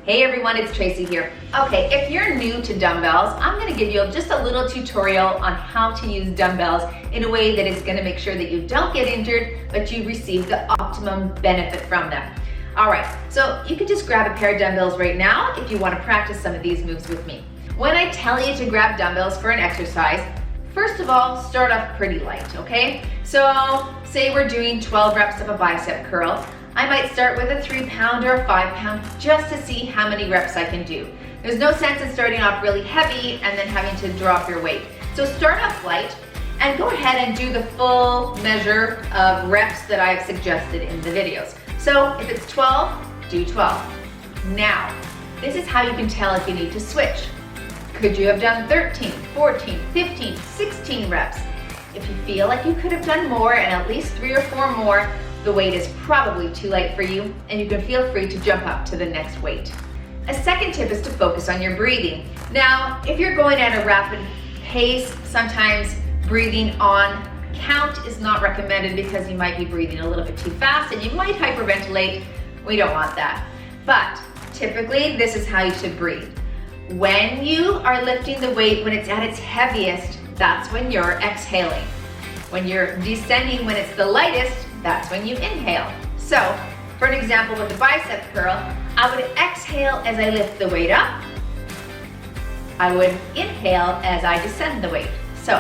Hey everyone, it's Tracy here. Okay, if you're new to dumbbells, I'm gonna give you just a little tutorial on how to use dumbbells in a way that is gonna make sure that you don't get injured, but you receive the optimum benefit from them. All right, so you can just grab a pair of dumbbells right now if you wanna practice some of these moves with me. When I tell you to grab dumbbells for an exercise, first of all, start off pretty light, okay? So say we're doing 12 reps of a bicep curl. I might start with a 3-pound or a 5-pound just to see how many reps I can do. There's no sense in starting off really heavy and then having to drop your weight. So start off light and go ahead and do the full measure of reps that I've suggested in the videos. So if it's 12, do 12. Now, this is how you can tell if you need to switch. Could you have done 13, 14, 15, 16 reps? If you feel like you could have done more and at least 3 or 4 more, the weight is probably too light for you and you can feel free to jump up to the next weight. A second tip is to focus on your breathing. Now, if you're going at a rapid pace, sometimes breathing on count is not recommended because you might be breathing a little bit too fast and you might hyperventilate. We don't want that. But typically, this is how you should breathe. When you are lifting the weight, when it's at its heaviest, that's when you're exhaling. When you're descending, when it's the lightest, that's when you inhale. So, for an example with the bicep curl, I would exhale as I lift the weight up. I would inhale as I descend the weight. So,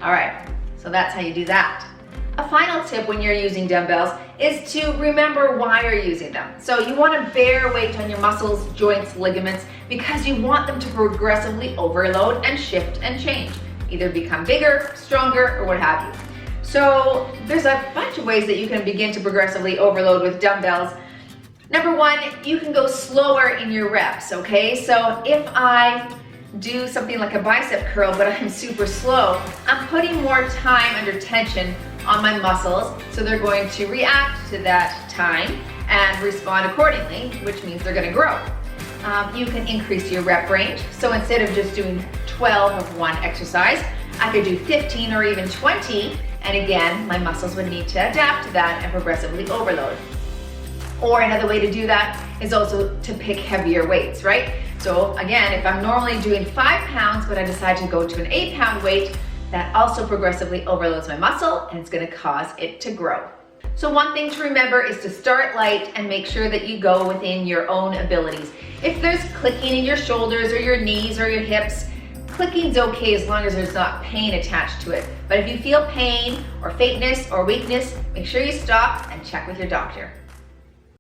all right, so that's how you do that. A final tip when you're using dumbbells is to remember why you're using them. So you want to bear weight on your muscles, joints, ligaments, because you want them to progressively overload and shift and change. Either become bigger, stronger, or what have you. So there's a bunch of ways that you can begin to progressively overload with dumbbells. Number one, you can go slower in your reps, okay? So if I do something like a bicep curl, but I'm super slow, I'm putting more time under tension on my muscles, so they're going to react to that time and respond accordingly, which means they're going to grow. You can increase your rep range, so instead of just doing 12 of one exercise, I could do 15 or even 20, and again, my muscles would need to adapt to that and progressively overload. Or another way to do that is also to pick heavier weights, right? So again, if I'm normally doing 5 pounds, but I decide to go to an 8-pound weight, that also progressively overloads my muscle and it's gonna cause it to grow. So one thing to remember is to start light and make sure that you go within your own abilities. If there's clicking in your shoulders or your knees or your hips, clicking's okay as long as there's not pain attached to it. But if you feel pain or faintness or weakness, make sure you stop and check with your doctor.